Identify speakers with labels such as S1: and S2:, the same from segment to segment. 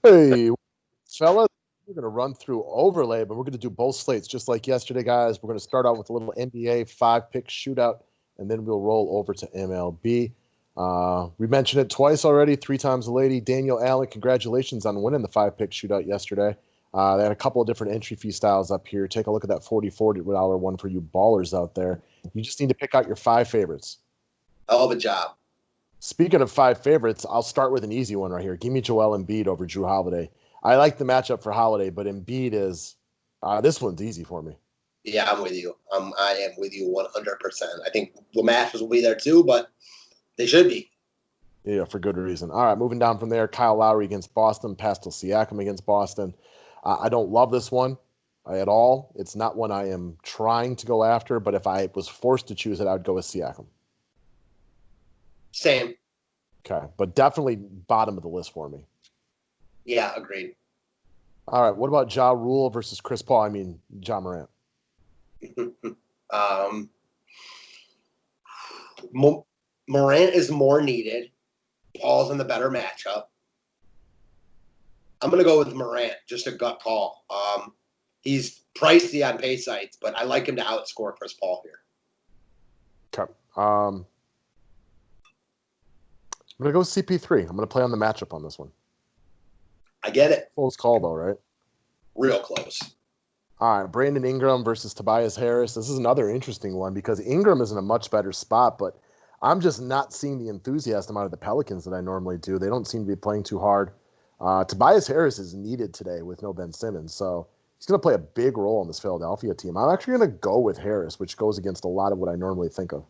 S1: Hey, fellas, we're going to run through overlay, but we're going to do both slates just like yesterday, guys. We're going to start out with a little NBA 5-pick shootout, and then we'll roll over to MLB. We mentioned it twice already, 3 times a lady. Daniel Allen, congratulations on winning the 5-pick shootout yesterday. They had a couple of different entry fee styles up here. Take a look at that $40 one for you ballers out there. You just need to pick out your 5 favorites.
S2: Hell of a job.
S1: Speaking of 5 favorites, I'll start with an easy one right here. Give me Joel Embiid over Drew Holiday. I like the matchup for Holiday, but Embiid is this one's easy for me.
S2: Yeah, I'm with you. I am with you 100%. I think the matches will be there too, but they should be.
S1: Yeah, for good reason. All right, moving down from there, Kyle Lowry against Boston, Pascal Siakam against Boston. I don't love this one at all. It's not one I am trying to go after, but if I was forced to choose it, I would go with Siakam.
S2: Same.
S1: Okay, but definitely bottom of the list for me.
S2: Yeah, agreed.
S1: All right, what about Ja Rule versus Chris Paul? I mean, Ja Morant.
S2: Morant is more needed. Paul's in the better matchup. I'm going to go with Morant, just a gut call. He's pricey on pay sites, but I like him to outscore Chris Paul here.
S1: Okay. I'm going to go with CP3. I'm going to play on the matchup on this one.
S2: I get it.
S1: Close call, though, right?
S2: Real close.
S1: All right, Brandon Ingram versus Tobias Harris. This is another interesting one because Ingram is in a much better spot, but I'm just not seeing the enthusiasm out of the Pelicans that I normally do. They don't seem to be playing too hard. Tobias Harris is needed today with no Ben Simmons, so he's going to play a big role in this Philadelphia team. I'm actually going to go with Harris, which goes against a lot of what I normally think of.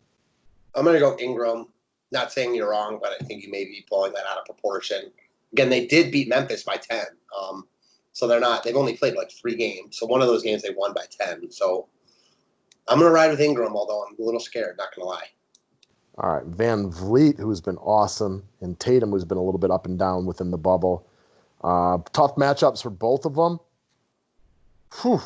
S2: I'm going to go Ingram. Not saying you're wrong, but I think you may be pulling that out of proportion. Again, they did beat Memphis by 10. So they've only played like 3 games. So one of those games they won by 10. So I'm going to ride with Ingram, although I'm a little scared, not going to lie.
S1: All right, Van Vliet, who's been awesome, and Tatum, who's been a little bit up and down within the bubble. Tough matchups for both of them. Whew.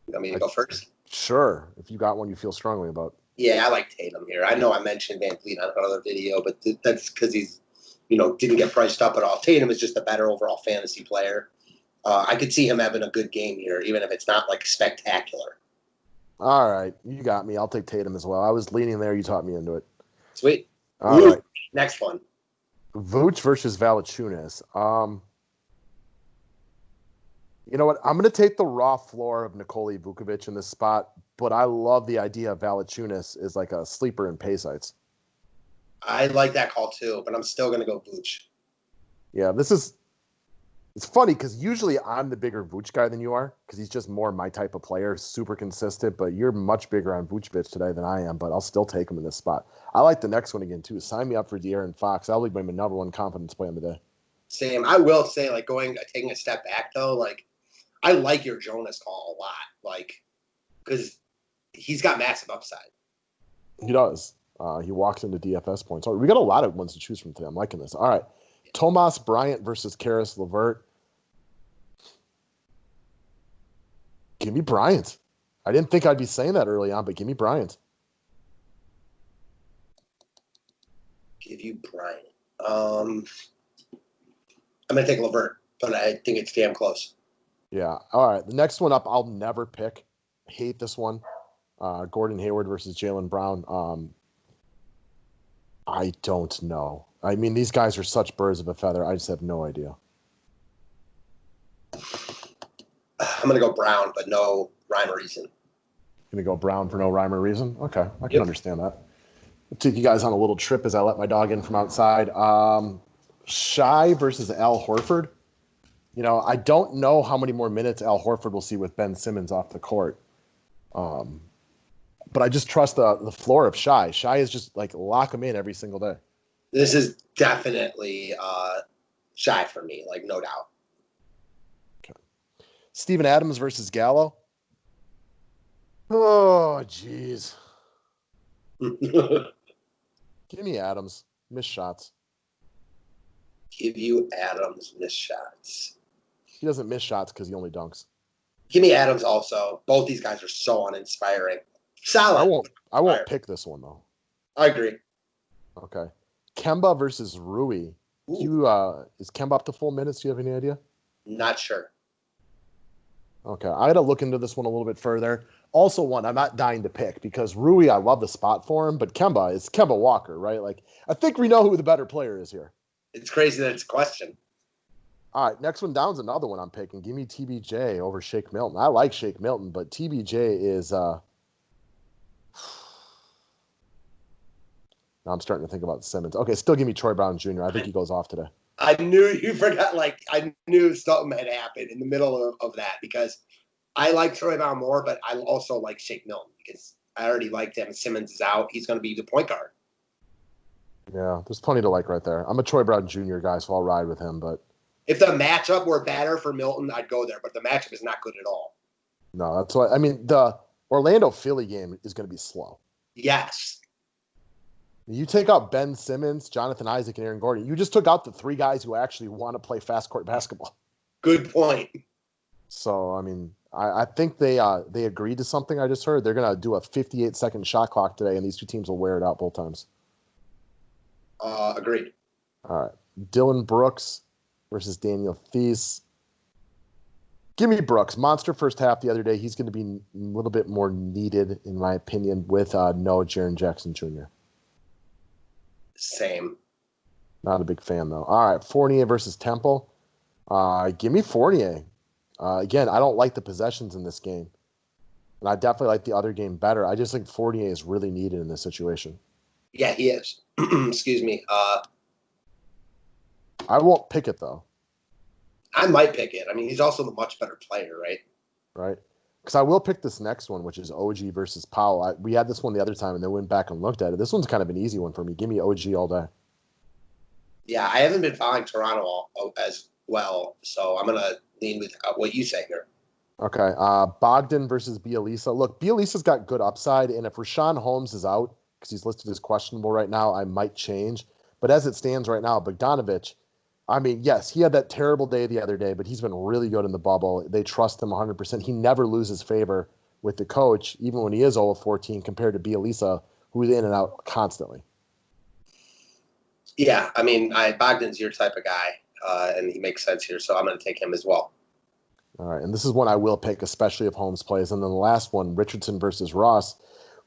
S2: You want me to go first?
S1: Sure, if you got one you feel strongly about.
S2: Yeah, I like Tatum here. I know I mentioned Van Vliet on another video, but that's because he's, didn't get priced up at all. Tatum is just a better overall fantasy player. I could see him having a good game here, even if it's not like spectacular.
S1: All right, you got me. I'll take Tatum as well. I was leaning there. You taught me into it.
S2: Sweet.
S1: All right.
S2: Next one.
S1: Vooch versus Valanciunas. You know what? I'm going to take the raw floor of Nikola Vukovic in this spot, but I love the idea of Valanciunas is like a sleeper in pay sites.
S2: I like that call too, but I'm still going to go Vooch.
S1: Yeah, it's funny because usually I'm the bigger Vooch guy than you are because he's just more my type of player, super consistent, but you're much bigger on Vucevic today than I am, but I'll still take him in this spot. I like the next one again too. Sign me up for De'Aaron Fox. That'll be my number one confidence play on the day.
S2: Same. I will say, taking a step back though, I like your Jonas call a lot, because he's got massive upside.
S1: He does. He walks into DFS points. All right, we got a lot of ones to choose from today. I'm liking this. All right. Tomas Bryant versus Karis Levert. Give me Bryant. I didn't think I'd be saying that early on, but give me Bryant.
S2: Give you Bryant. I'm going to take Levert, but I think it's damn close.
S1: Yeah. All right. The next one up, I'll never pick. I hate this one. Gordon Hayward versus Jaylen Brown. I don't know. I mean, these guys are such birds of a feather. I just have no idea.
S2: I'm going to go Brown, but no rhyme or reason.
S1: Going to go Brown for no rhyme or reason? Okay. I can understand that. I'll take you guys on a little trip as I let my dog in from outside. Shai versus Al Horford. I don't know how many more minutes Al Horford will see with Ben Simmons off the court. But I just trust the floor of Shai. Shai is just lock him in every single day.
S2: This is definitely Shai for me, no doubt.
S1: Okay. Steven Adams versus Gallo. Oh, jeez. Give me Adams. Missed shots.
S2: Give you Adams missed shots.
S1: He doesn't miss shots because he only dunks.
S2: Give me Adams also. Both these guys are so uninspiring. Solid.
S1: I won't pick this one, though.
S2: I agree.
S1: Okay. Kemba versus Rui. Is Kemba up to full minutes? Do you have any idea?
S2: Not sure.
S1: Okay, I got to look into this one a little bit further. Also, one I'm not dying to pick because Rui, I love the spot for him, but Kemba is Kemba Walker, right? Like, I think we know who the better player is here.
S2: It's crazy that it's a question.
S1: All right, next one down is another one I'm picking. Give me TBJ over Shake Milton. I like Shake Milton, but TBJ is. Now I'm starting to think about Simmons. Okay, still give me Troy Brown Jr. I think he goes off today.
S2: I knew you forgot. Like, I knew something had happened in the middle of that because I like Troy Brown more, but I also like Shake Milton because I already liked him. Simmons is out. He's going to be the point guard.
S1: Yeah, there's plenty to like right there. I'm a Troy Brown Jr. guy, so I'll ride with him, but.
S2: If the matchup were better for Milton, I'd go there, but the matchup is not good at all.
S1: No, that's why. I mean, the Orlando-Philly game is going to be slow.
S2: Yes.
S1: You take out Ben Simmons, Jonathan Isaac, and Aaron Gordon. You just took out the three guys who actually want to play fast court basketball.
S2: Good point.
S1: So, I mean, I think they agreed to something I just heard. They're going to do a 58-second shot clock today, and these two teams will wear it out both times.
S2: Agreed.
S1: All right. Dylan Brooks versus Daniel Thies. Give me Brooks. Monster first half the other day. He's going to be a little bit more needed, in my opinion, with no Jaren Jackson Jr.
S2: Same.
S1: Not a big fan, though. All right. Fournier versus Temple. Give me Fournier. Again, I don't like the possessions in this game. And I definitely like the other game better. I just think Fournier is really needed in this situation.
S2: Yeah, he is. Excuse me.
S1: I won't pick it, though.
S2: I might pick it. I mean, he's also the much better player, right?
S1: Right. Because I will pick this next one, which is OG versus Powell. We had this one the other time and then went back and looked at it. This one's kind of an easy one for me. Give me OG all day.
S2: Yeah, I haven't been following Toronto as well, so I'm going to lean with what you say here.
S1: Okay. Bogdan versus Bielisa. Look, Bielisa's got good upside, and if Rashawn Holmes is out, because he's listed as questionable right now, I might change. But as it stands right now, Bogdanovich, I mean, yes, he had that terrible day the other day, but he's been really good in the bubble. They trust him 100%. He never loses favor with the coach, even when he is 0-14, compared to Bielisa, who's in and out constantly.
S2: Yeah, I mean, Bogdan's your type of guy, and he makes sense here, so I'm going to take him as well.
S1: All right, and this is one I will pick, especially if Holmes plays. And then the last one, Richardson versus Ross.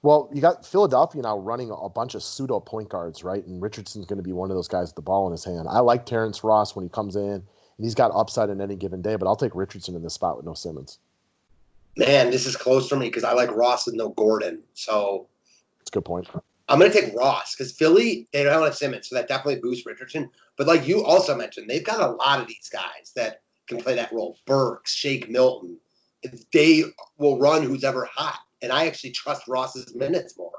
S1: Well, you got Philadelphia now running a bunch of pseudo point guards, right? And Richardson's going to be one of those guys with the ball in his hand. I like Terrence Ross when he comes in, and he's got upside in any given day, but I'll take Richardson in this spot with no Simmons.
S2: Man, this is close for me because I like Ross with no Gordon. So
S1: That's a good point.
S2: I'm going to take Ross because Philly, they don't have Simmons, so that definitely boosts Richardson. But like you also mentioned, they've got a lot of these guys that can play that role. Burks, Shake Milton. They will run who's ever hot. And I actually trust Ross's minutes more.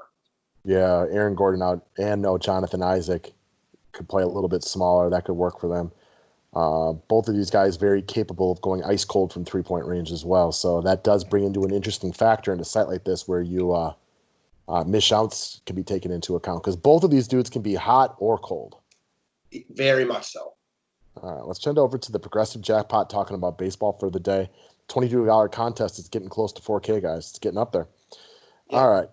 S1: Yeah, Aaron Gordon out and no Jonathan Isaac could play a little bit smaller. That could work for them. Both of these guys very capable of going ice cold from three-point range as well. So that does bring into an interesting factor in a site like this where you miss shouts can be taken into account because both of these dudes can be hot or cold.
S2: Very much so.
S1: All right, let's turn over to the progressive jackpot talking about baseball for the day. $22 contest is getting close to 4K, guys. It's getting up there. Yeah. All right.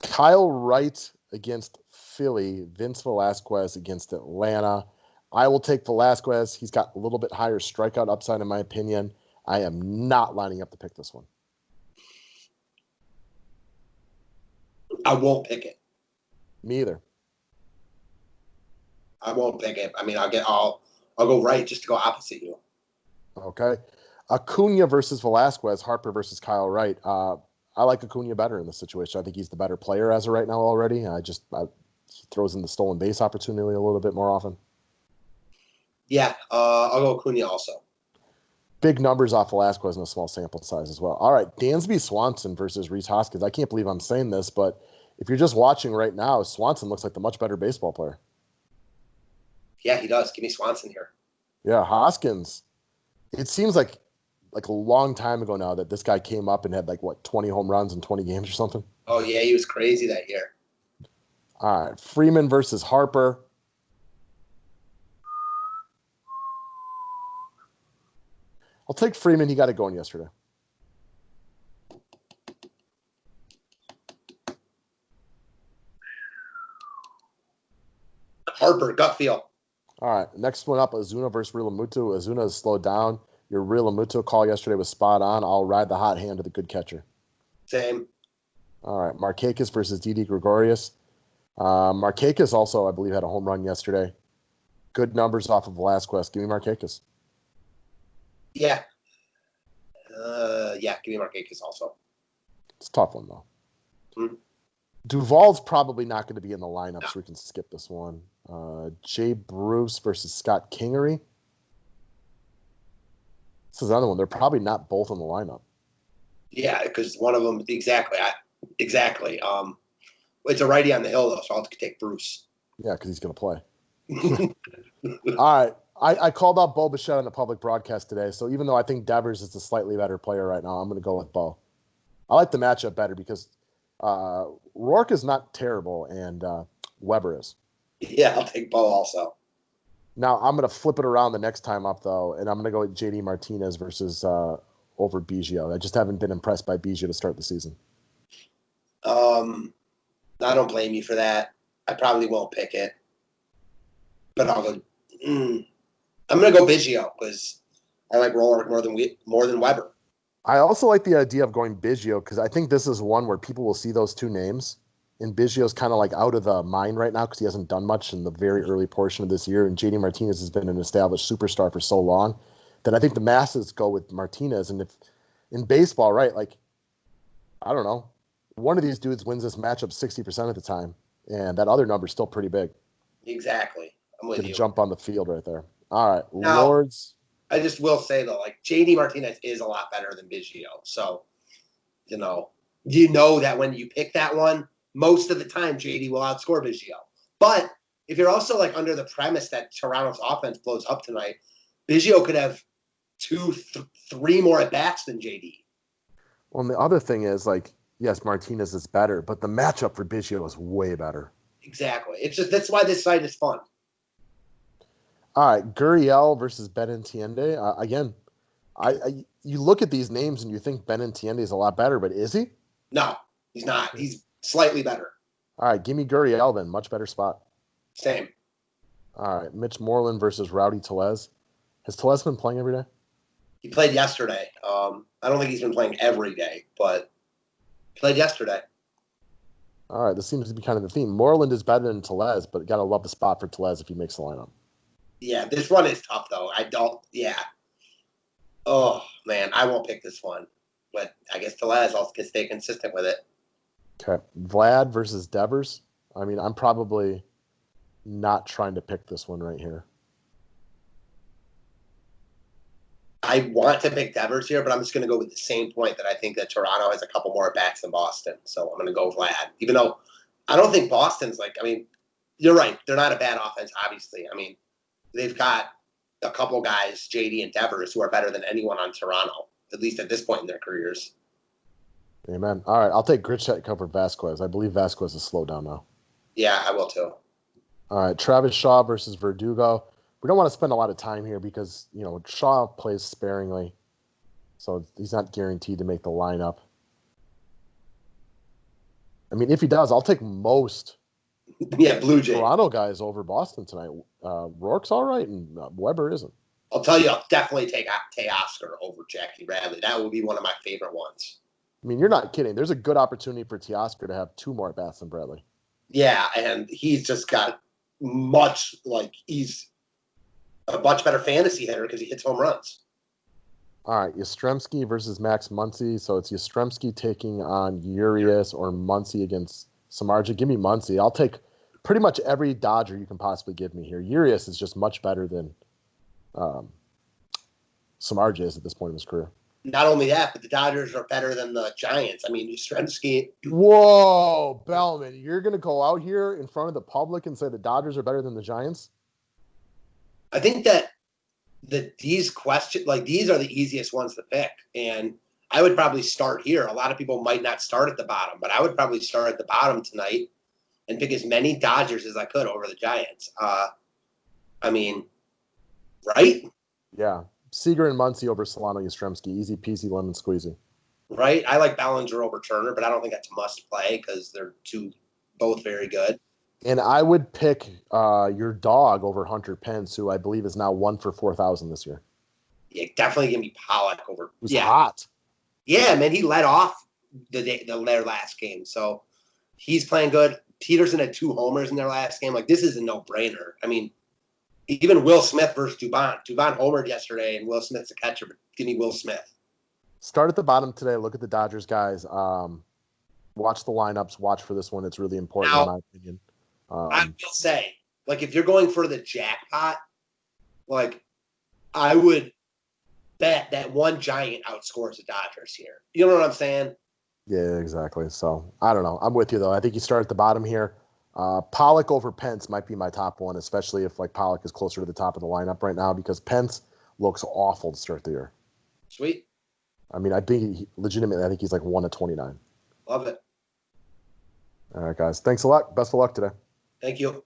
S1: Kyle Wright against Philly. Vince Velasquez against Atlanta. I will take Velasquez. He's got a little bit higher strikeout upside, in my opinion. I am not lining up to pick this one.
S2: I won't pick it.
S1: Me either.
S2: I won't pick it. I mean, I'll go right just to go opposite you.
S1: Okay. Acuna versus Velasquez, Harper versus Kyle Wright. I like Acuna better in this situation. I think he's the better player as of right now already. He throws in the stolen base opportunity a little bit more often.
S2: Yeah, I'll go Acuna also.
S1: Big numbers off Velasquez in a small sample size as well. All right, Dansby Swanson versus Reese Hoskins. I can't believe I'm saying this, but if you're just watching right now, Swanson looks like the much better baseball player.
S2: Yeah, he does. Give me Swanson here.
S1: Yeah, Hoskins. It seems like a long time ago now that this guy came up and had 20 home runs in 20 games or something.
S2: Oh, yeah, he was crazy that year.
S1: All right, Freeman versus Harper. I'll take Freeman. He got it going yesterday.
S2: Harper, gut feel.
S1: All right, next one up, Azuna versus Realmuto. Azuna has slowed down. Your Realmuto call yesterday was spot on. I'll ride the hot hand of the good catcher.
S2: Same.
S1: All right, Marcakis versus Dd Gregorius. Marcakis also, I believe, had a home run yesterday. Good numbers off of Velasquez. Give me Marcakis.
S2: Yeah. Give me Marcakis also.
S1: It's a tough one, though.
S2: Hmm.
S1: Duvall's probably not going to be in the lineup, so we can skip this one. Jay Bruce versus Scott Kingery. This is another one. They're probably not both in the lineup.
S2: Yeah, because one of them, exactly. It's a righty on the hill, though, so I'll take Bruce.
S1: Yeah, because he's going to play. All right. I called out Bo Bichette on the public broadcast today, so even though I think Devers is the slightly better player right now, I'm going to go with Bo. I like the matchup better because Rourke is not terrible, and Weber is.
S2: Yeah, I'll take Bo also.
S1: Now, I'm going to flip it around the next time up, though, and I'm going to go with J.D. Martinez versus over Biggio. I just haven't been impressed by Biggio to start the season.
S2: I don't blame you for that. I probably won't pick it. But I'll go. I'm going to go Biggio because I like Rourke more than Weber.
S1: I also like the idea of going Biggio because I think this is one where people will see those two names. And Biggio's kind of like out of the mind right now because he hasn't done much in the very early portion of this year. And J.D. Martinez has been an established superstar for so long that I think the masses go with Martinez. And if in baseball, right, like, I don't know, one of these dudes wins this matchup 60% of the time. And that other number's still pretty big.
S2: Exactly. I'm with you.
S1: Gonna jump on the field right there. All right,
S2: Now,
S1: Lords.
S2: I just will say, though, like, J.D. Martinez is a lot better than Biggio. So, you know that when you pick that one, most of the time, JD will outscore Biggio. But if you're also like under the premise that Toronto's offense blows up tonight, Biggio could have 3 more at bats than JD.
S1: Well, and the other thing is, like, yes, Martinez is better, but the matchup for Biggio is way better.
S2: Exactly. It's just that's why this site is fun.
S1: All right, Guriel versus Bentiende. Again, you look at these names and you think Bentiende is a lot better, but is he?
S2: No, he's not. He's slightly better.
S1: All right, give me Guriel then. Much better spot.
S2: Same.
S1: All right, Mitch Moreland versus Rowdy Tellez. Has Tellez been playing every day?
S2: He played yesterday. I don't think he's been playing every day, but played yesterday.
S1: All right, this seems to be kind of the theme. Moreland is better than Tellez, but got to love the spot for Tellez if he makes the lineup.
S2: Yeah, this one is tough, though. Yeah. Oh, man, I won't pick this one. But I guess Tellez, I'll stay consistent with it.
S1: Okay. Vlad versus Devers. I mean, I'm probably not trying to pick this one right here.
S2: I want to pick Devers here, but I'm just going to go with the same point that I think that Toronto has a couple more bats than Boston. So I'm going to go Vlad. Even though I don't think Boston's you're right. They're not a bad offense, obviously. I mean, they've got a couple guys, JD and Devers, who are better than anyone on Toronto, at least at this point in their careers.
S1: Amen. All right, I'll take Grichuk over Vasquez. I believe Vasquez is slowed down now.
S2: Yeah, I will too.
S1: All right, Travis Shaw versus Verdugo. We don't want to spend a lot of time here because, Shaw plays sparingly, so he's not guaranteed to make the lineup. I mean, if he does, I'll take most
S2: Blue Jays.
S1: Toronto guys over Boston tonight. Rourke's all right, and Weber isn't.
S2: I'll tell you, I'll definitely take Teoscar over Jackie Bradley. That would be one of my favorite ones.
S1: I mean, you're not kidding. There's a good opportunity for Teoscar to have 2 more bats than Bradley.
S2: Yeah, and he's just got he's a much better fantasy hitter because he hits home runs.
S1: All right, Yastrzemski versus Max Muncy. So it's Yastrzemski taking on Urias or Muncy against Samardzija. Give me Muncy. I'll take pretty much every Dodger you can possibly give me here. Urias is just much better than Samardzija is at this point in his career.
S2: Not only that, but the Dodgers are better than the Giants. I mean, Yastrzemski.
S1: Whoa, Bellman, you're going to go out here in front of the public and say the Dodgers are better than the Giants?
S2: I think that these questions, these are the easiest ones to pick. And I would probably start here. A lot of people might not start at the bottom, but I would probably start at the bottom tonight and pick as many Dodgers as I could over the Giants. I mean, right?
S1: Yeah. Seager and Muncy over Solano Yastrzemski. Easy peasy lemon squeezy.
S2: Right? I like Bellinger over Turner, but I don't think that's a must play because they're both very good.
S1: And I would pick your dog over Hunter Pence, who I believe is now 1 for 4,000 this year.
S2: Yeah, definitely give me Pollock over.
S1: It was hot.
S2: Yeah, man, he led off their last game, so he's playing good. Peterson had 2 homers in their last game. Like, this is a no-brainer. I mean, even Will Smith versus Dubon. Dubon homered yesterday, and Will Smith's a catcher. But give me Will Smith.
S1: Start at the bottom today. Look at the Dodgers guys. Watch the lineups. Watch for this one. It's really important, in my opinion.
S2: I will say, like, if you're going for the jackpot, like, I would bet that one Giant outscores the Dodgers here. You know what I'm saying?
S1: Yeah, exactly. So, I don't know. I'm with you, though. I think you start at the bottom here. Pollock over Pence might be my top one, especially if, like, Pollock is closer to the top of the lineup right now, because Pence looks awful to start the year.
S2: Sweet.
S1: I mean, I think legitimately, I think he's like 1 of 29.
S2: Love it.
S1: All right, guys. Thanks a lot. Best of luck today.
S2: Thank you.